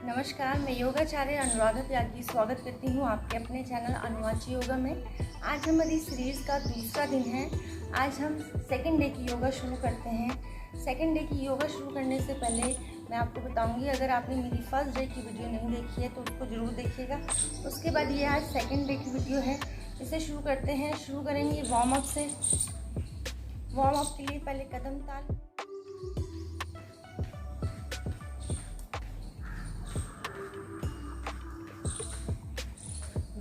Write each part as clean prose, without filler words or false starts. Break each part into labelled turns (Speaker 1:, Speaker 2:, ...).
Speaker 1: नमस्कार, मैं योगाचार्य अनुराधा त्यागी स्वागत करती हूँ आपके अपने चैनल अनुवाची योगा में। आज हमारी सीरीज़ का दूसरा दिन है। आज हम सेकंड डे की योगा शुरू करते हैं। सेकंड डे की योगा शुरू करने से पहले मैं आपको बताऊंगी, अगर आपने मेरी फर्स्ट डे की वीडियो नहीं देखी है तो उसको ज़रूर देखिएगा। उसके बाद ये आज सेकंड डे की वीडियो है, इसे शुरू करते हैं। शुरू करेंगे वार्म अप से। वार्म अप के लिए पहले कदम ताल।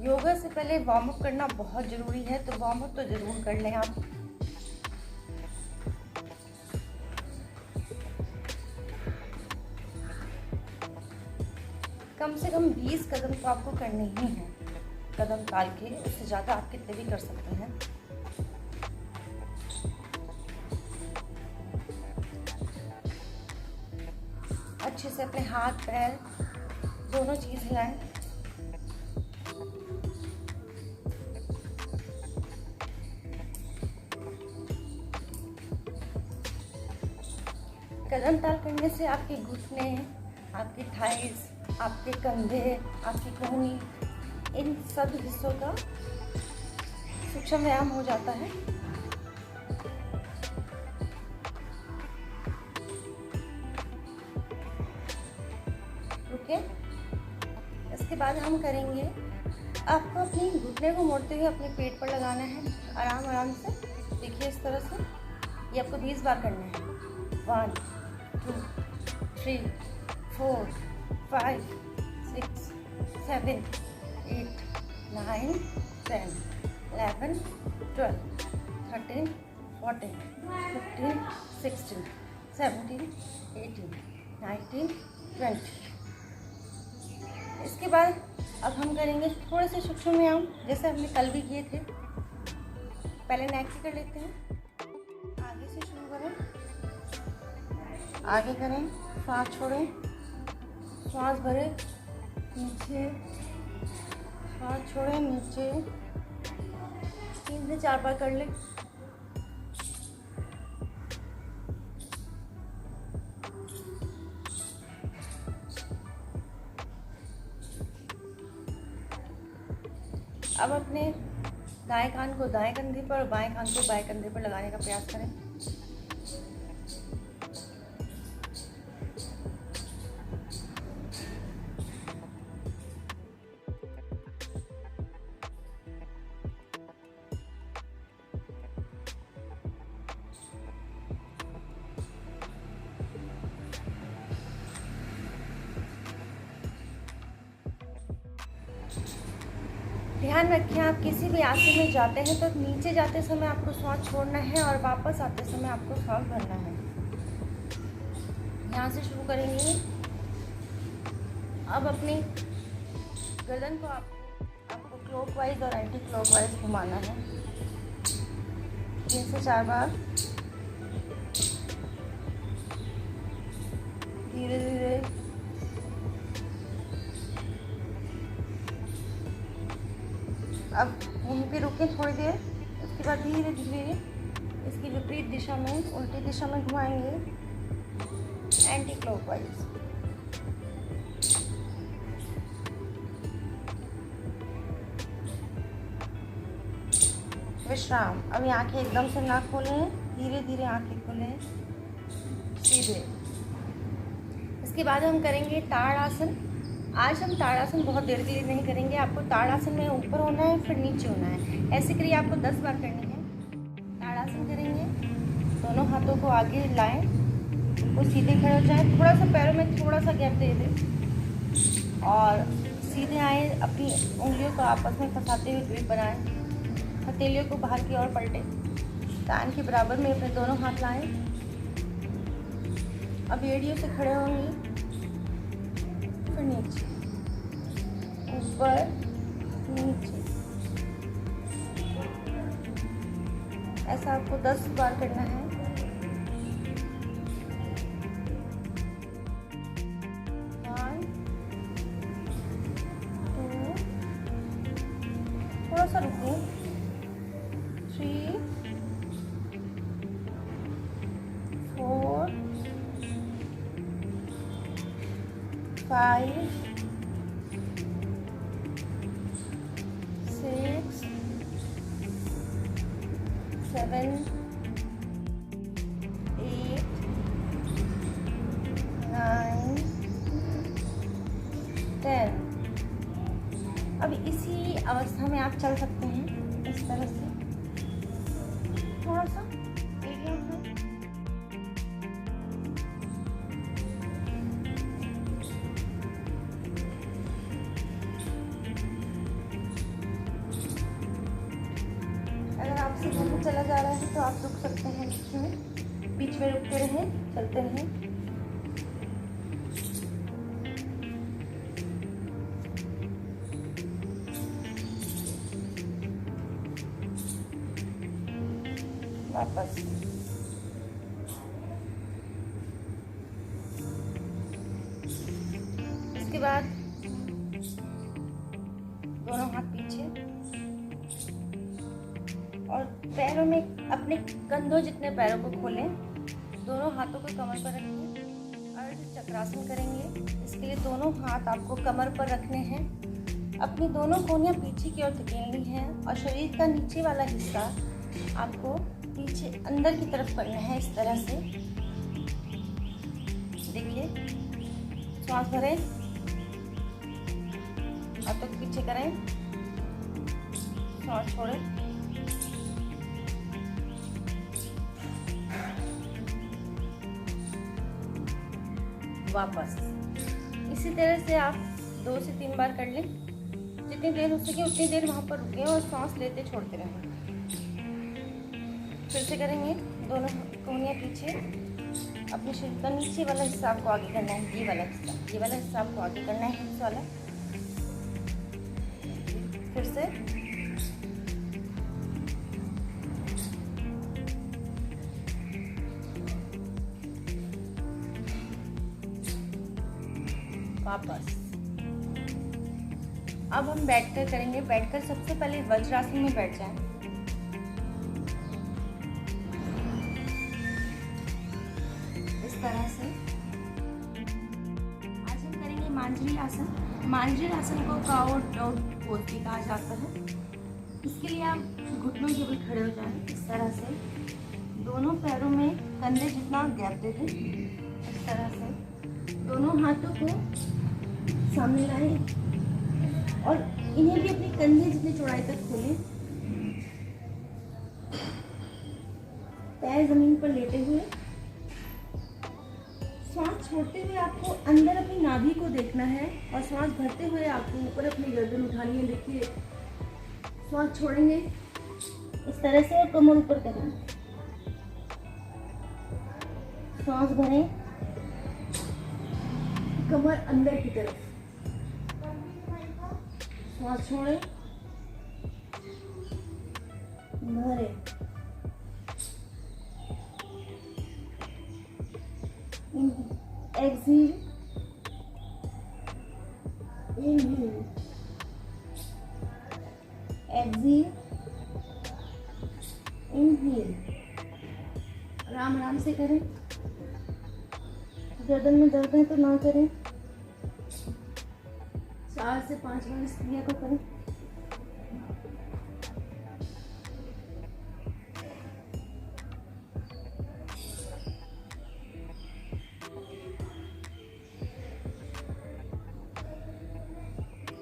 Speaker 1: योगा से पहले वार्म अप करना बहुत ज़रूरी है, तो वार्म अप तो ज़रूर कर लें आप। कम से कम 20 कदम तो आपको करने ही हैं, कदम ताल के। उससे ज़्यादा आप कितने भी कर सकते हैं। अच्छे से अपने हाथ पैर दोनों चीज़ हिलाएं। कदम ताल करने से आपके घुटने, आपके थाइस, आपके कंधे, आपकी कोहनी, इन सब हिस्सों का सूक्ष्म व्यायाम हो जाता है। रुके। इसके बाद हम करेंगे, आपको अपनी घुटने को मोड़ते हुए अपने पेट पर लगाना है, आराम आराम से। देखिए इस तरह से। ये आपको 20 बार करना है। 1 2 3 4 5 6 7 8 9 10 11 12 13 14 15 16 17 18 19 20। इसके बाद अब हम करेंगे थोड़े से सूक्ष्म व्यायाम, जैसे हमने कल भी किए थे। पहले नेक की कर लेते हैं। आगे से शुरू करें, आगे करें, सांस छोड़ें, सांस भरें, नीचे, सांस छोड़ें, नीचे। 3 से 4 बार कर लें। अब अपने दाएं कान को दाएं कंधे पर और बाएं कान को बाएं कंधे पर लगाने का प्रयास करें। ध्यान रखें, आप किसी भी आसन में जाते हैं तो नीचे जाते समय आपको सांस छोड़ना है और वापस आते समय आपको सांस भरना है। यहाँ से शुरू करेंगे। अब अपनी गर्दन को आपको क्लॉकवाइज और एंटी क्लॉकवाइज घुमाना है 3 से 4 बार। धीरे धीरे। अब वहीं पे रुकें थोड़ी देर। उसके बाद धीरे धीरे इसकी विपरीत दिशा में, उल्टी दिशा में घुमाएंगे, एंटी क्लॉकवाइज। विश्राम। अभी आंखें एकदम से ना खोलें, धीरे धीरे आंखें खोलें, सीधे। इसके बाद हम करेंगे ताड़ासन। आज हम ताड़ासन बहुत देर के लिए नहीं करेंगे। आपको ताड़ासन में ऊपर होना है, फिर नीचे होना है। ऐसे करिए, आपको 10 बार करनी है। ताड़ासन करेंगे, दोनों हाथों को आगे लाएं, वो सीधे खड़े हो जाएं। थोड़ा सा पैरों में थोड़ा सा गैप दे दें और सीधे आए। अपनी उंगलियों को आपस में फंसाते हुए ग्रिप बनाएं। हथेलियों को बाहर की ओर पलटें। कान के बराबर में अपने दोनों हाथ लाएं। अब एड़ियों से खड़े होंगे, फिर नीचे, ऊपर, नीचे। ऐसा आपको 10 बार करना है। थोड़ा सा रुको। 3 4 5 6 7 8 9 10। अब इसी अवस्था में आप चल सकते हैं इस तरह से, थोड़ा सा मीडियम है। अगर आपसे घूमने चला जा रहा है तो आप रुक सकते हैं बीच में रुकते रहें, चलते रहें। वापस इसके बाद दोनों हाथ पीछे और पैरों में अपने कंधों जितने पैरों को खोलें, दोनों हाथों को कमर पर रखें। अर्ध चक्रासन करेंगे। इसके लिए दोनों हाथ आपको कमर पर रखने हैं, अपनी दोनों कोहनियां पीछे की ओर धकेलनी है और शरीर का नीचे वाला हिस्सा आपको पीछे अंदर की तरफ करना है इस तरह से। देखिए, सांस भरें, हाथों को पीछे करें, सांस छोड़ें, वापस। इसी तरह से आप 2 से 3 बार कर लें। जितनी देर हो सके उतनी देर वहाँ पर रुकें और सांस लेते छोड़ते रहें। फिर से करेंगे। दोनों कोहनियाँ पीछे, अपने शरीर का नीचे वाला हिस्सा आपको आगे करना है। ये वाला हिस्सा आपको आगे करना है, इस वाला। फिर से वापस। अब हम बैठकर करेंगे। बैठकर सबसे पहले वज्रासन में बैठ जाएं। इस तरह से आज हम करेंगे मांजरी आसन। मांजरी आसन को काओ डॉग पोज भी कहा जाता है। इसके लिए आप घुटनों के बल खड़े हो जाएं इस तरह से। दोनों पैरों में कंधे जितना गैप दे दें। इस तरह से दोनों हाथों को सामने लाएं और इन्हें भी अपने कंधे जितनी चौड़ाई तक खोलें। पैर जमीन पर लेटे हुए, सांस छोड़ते हुए आपको अंदर अपनी नाभि को देखना है और सांस भरते हुए आपको ऊपर अपनी गर्दन उठानी है। देखिए, सांस छोड़ेंगे इस तरह से और कमर ऊपर करेंगे। सांस भरें, कमर अंदर की तरफ, सांस छोड़ें, भरें, एक्सहेल, इनहेल, एक्सहेल, इनहेल। आराम आराम से करें। गर्दन में दर्द है तो ना करें। 4 से 5 बार इस क्रिया को करें।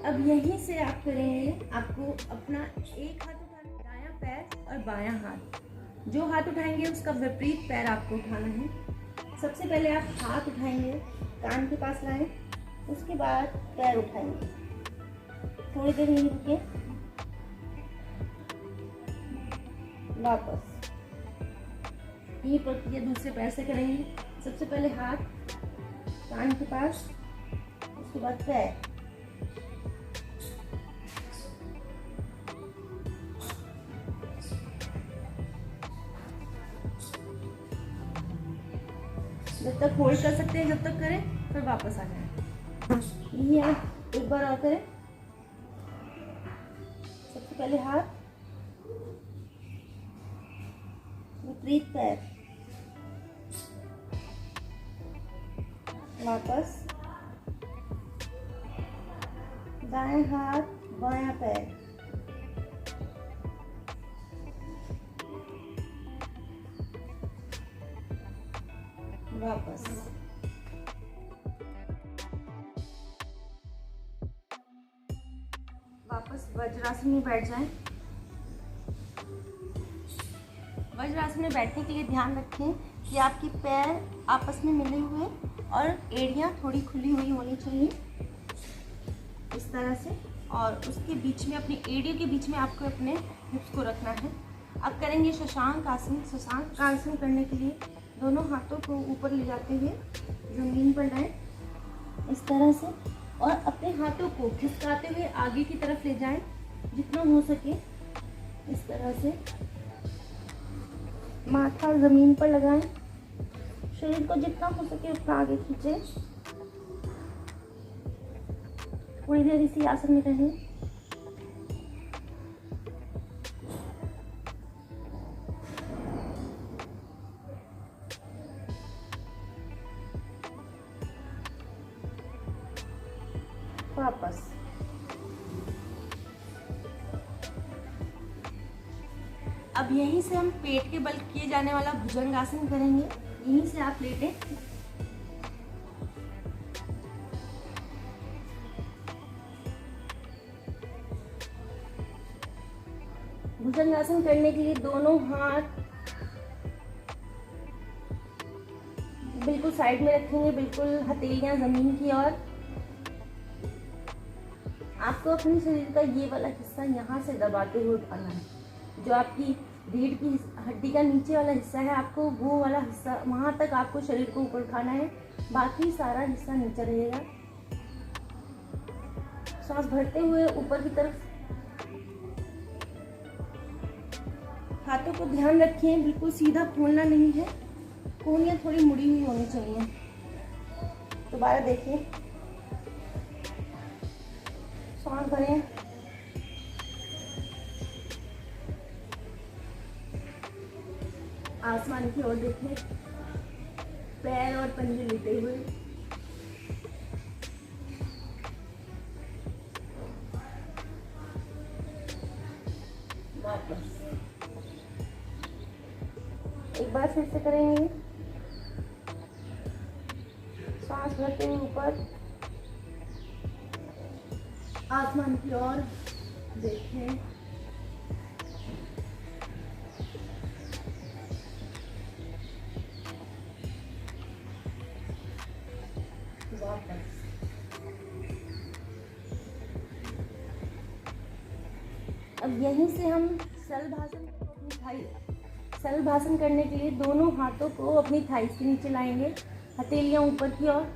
Speaker 1: अब यहीं से आप करेंगे। आपको अपना एक हाथ उठाना, दायां पैर और बायां हाथ। जो हाथ उठाएंगे उसका विपरीत पैर आपको उठाना है। सबसे पहले आप हाथ उठाएंगे, कान के पास लाएं, उसके बाद पैर उठाएंगे। थोड़ी देर यहीं रुके, वापस। ये प्रक्रिया दूसरे पैर से करेंगे। सबसे पहले हाथ कान के पास, उसके बाद पैर। जब तक होल्ड कर सकते हैं जब तक करें, फिर वापस आ जाए। ये आप एक बार और करें। सबसे पहले हाथ, विपरीत पैर, वापस, दाएं हाथ बायां पैर, वापस। वापस वज्रासन में बैठ जाएं। वज्रासन में बैठने के लिए ध्यान रखें कि आपके पैर आपस में मिले हुए और एड़ियाँ थोड़ी खुली हुई होनी चाहिए, इस तरह से। और उसके बीच में, अपनी एड़ियों के बीच में आपको अपने हिप्स को रखना है। अब करेंगे शशांक आसन। शशांक आसन करने के लिए दोनों हाथों को ऊपर ले जाते हुए ज़मीन पर लाएं, इस तरह से। और अपने हाथों को खिसकाते हुए आगे की तरफ ले जाएं, जितना हो सके, इस तरह से। माथा ज़मीन पर लगाएं, शरीर को जितना हो सके उतना आगे खींचें। थोड़ी देर इसी आसन में रहें। वापस। अब यहीं से हम पेट के बल किए जाने वाला भुजंगासन करेंगे। यहीं से आप लेटें। भुजंगासन करने के लिए दोनों हाथ बिल्कुल साइड में रखेंगे, बिल्कुल हथेलियां जमीन की ओर। आपको अपने शरीर का ये वाला हिस्सा यहाँ से दबाते हुए उठाना है। जो आपकी रीढ़ की हड्डी का नीचे वाला हिस्सा है, आपको वो वाला हिस्सा, वहाँ तक आपको शरीर को ऊपर उठाना है, बाकी सारा हिस्सा नीचे रहेगा। सांस भरते हुए ऊपर की तरफ। हाथों को ध्यान रखें, बिल्कुल सीधा खोलना नहीं है, कोहनियाँ थोड़ी मुड़ी हुई होनी चाहिए। दोबारा देखिए, सांस भरें, आसमान की ओर देखें, पैर और पंजे लेते हुए। वापस। एक बार फिर से करेंगे। सांस भरते हुए ऊपर, आसमान की ओर देखें। वापस। अब यहीं से हम शलभासन करने के लिए दोनों हाथों को अपनी थाइस के नीचे लाएंगे, हथेलियां ऊपर की ओर।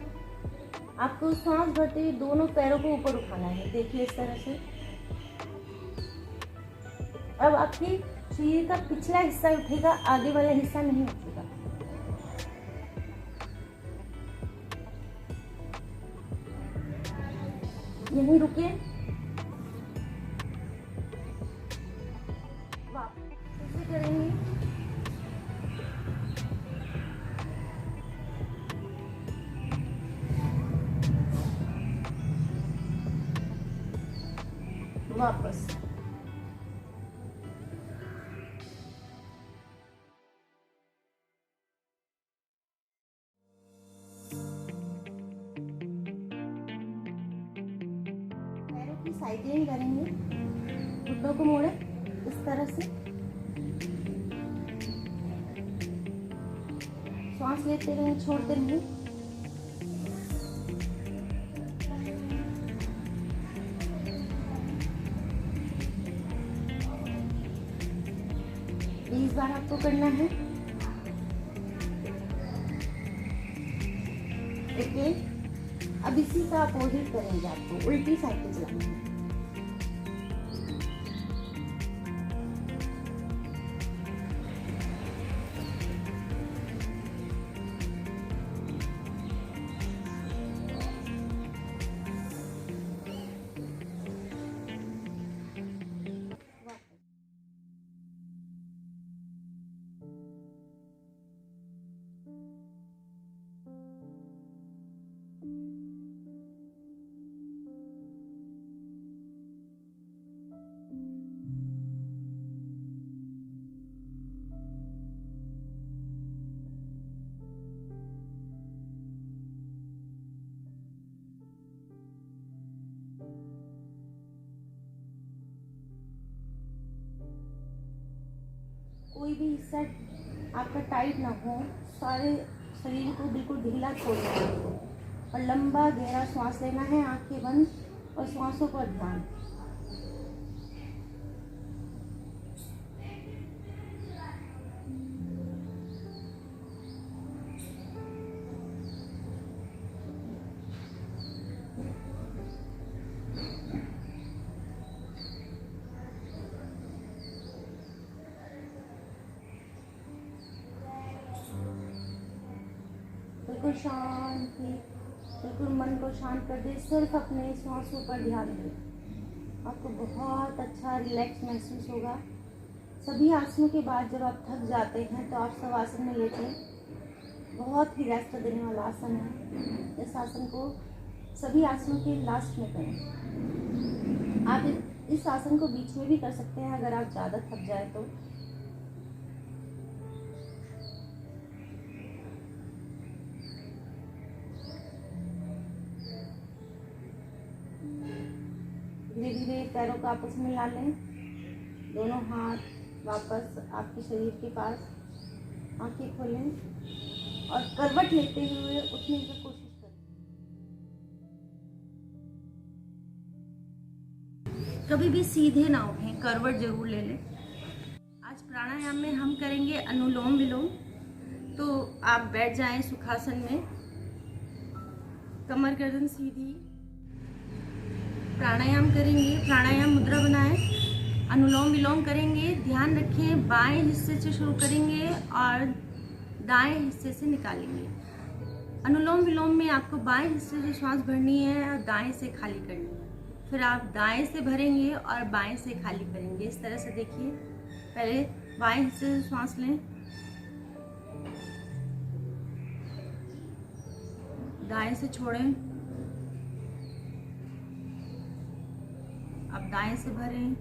Speaker 1: आपको सांस भरते हुए दोनों पैरों को ऊपर उठाना है, देखिए इस तरह से। अब आपके शरीर का पिछला हिस्सा उठेगा, आगे वाला हिस्सा नहीं उठेगा। यहीं रुके। वापस फिर से करेंगे। वापस। पैरों की साइकिलिंग करेंगे, घुटनों को मोड़े इस तरह से। सांस लेते रहें, छोड़ते रहें। इस बार आपको करना है। ओके, अब इसी का अपोजिट करेंगे, आपको उल्टी साइड पे चलाना है। कोई भी हिस्सा आपका टाइट ना हो, सारे शरीर को बिल्कुल ढीला छोड़ना है आपको और लंबा गहरा सांस लेना है, आंखें बंद और सांसों पर ध्यान। बिल्कुल शांति, बिल्कुल मन को शांत कर दे, सिर्फ अपने सांसों पर ध्यान दें। आपको बहुत अच्छा रिलैक्स महसूस होगा। सभी आसनों के बाद जब आप थक जाते हैं तो आप सब आसन में लेते हैं। बहुत ही रेस्ट देने वाला आसन है। इस आसन को सभी आसनों के लास्ट में करें। आप इस आसन को बीच में भी कर सकते हैं अगर आप ज़्यादा थक जाए तो। धीरे धीरे पैरों को आपस में मिला लें, दोनों हाथ वापस आपके शरीर के पास, आंखें खोलें और करवट लेते हुए उठने की कोशिश करें। कभी भी सीधे ना उठें, करवट जरूर ले लें। आज प्राणायाम में हम करेंगे अनुलोम विलोम। तो आप बैठ जाएं सुखासन में, कमर गर्दन सीधी, प्राणायाम करेंगे, प्राणायाम मुद्रा बनाएं, अनुलोम विलोम करेंगे। ध्यान रखें बाएं हिस्से से शुरू करेंगे और दाएं हिस्से से निकालेंगे। अनुलोम विलोम में आपको बाएं हिस्से से श्वास भरनी है और दाएं से खाली करनी है। फिर आप दाएं से भरेंगे और बाएं से खाली करेंगे। इस तरह से देखिए, पहले बाएं हिस्से से श्वास लें, दाएं से छोड़ें, अब दाएं से भरें,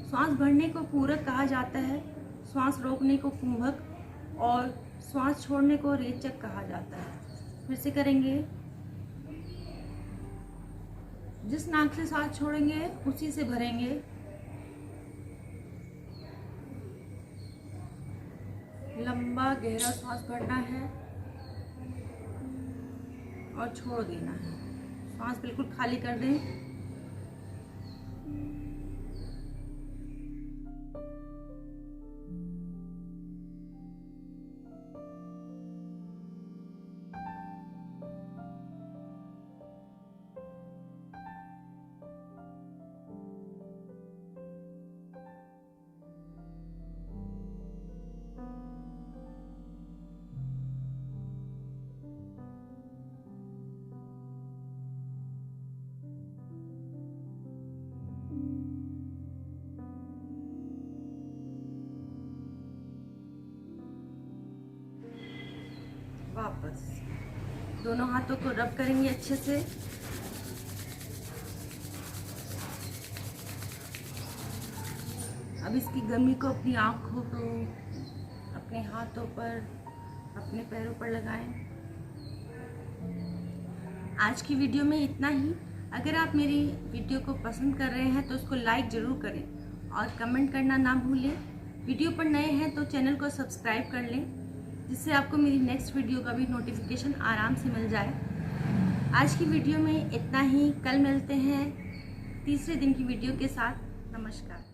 Speaker 1: श्वास भरने को पूरक कहा जाता है, श्वास रोकने को कुंभक और श्वास छोड़ने को रेचक कहा जाता है। फिर से करेंगे, जिस नाक से सांस छोड़ेंगे उसी से भरेंगे। लंबा गहरा सांस भरना है और छोड़ देना है। सांस बिल्कुल खाली कर दें। वापस दोनों हाथों को रब करेंगे अच्छे से। अब इसकी गर्मी को अपनी आंखों को, अपने हाथों पर, अपने पैरों पर लगाएं। आज की वीडियो में इतना ही। अगर आप मेरी वीडियो को पसंद कर रहे हैं तो उसको लाइक ज़रूर करें और कमेंट करना ना भूलें। वीडियो पर नए हैं तो चैनल को सब्सक्राइब कर लें, जिससे आपको मेरी नेक्स्ट वीडियो का भी नोटिफिकेशन आराम से मिल जाए। आज की वीडियो में इतना ही। कल मिलते हैं तीसरे दिन की वीडियो के साथ। नमस्कार।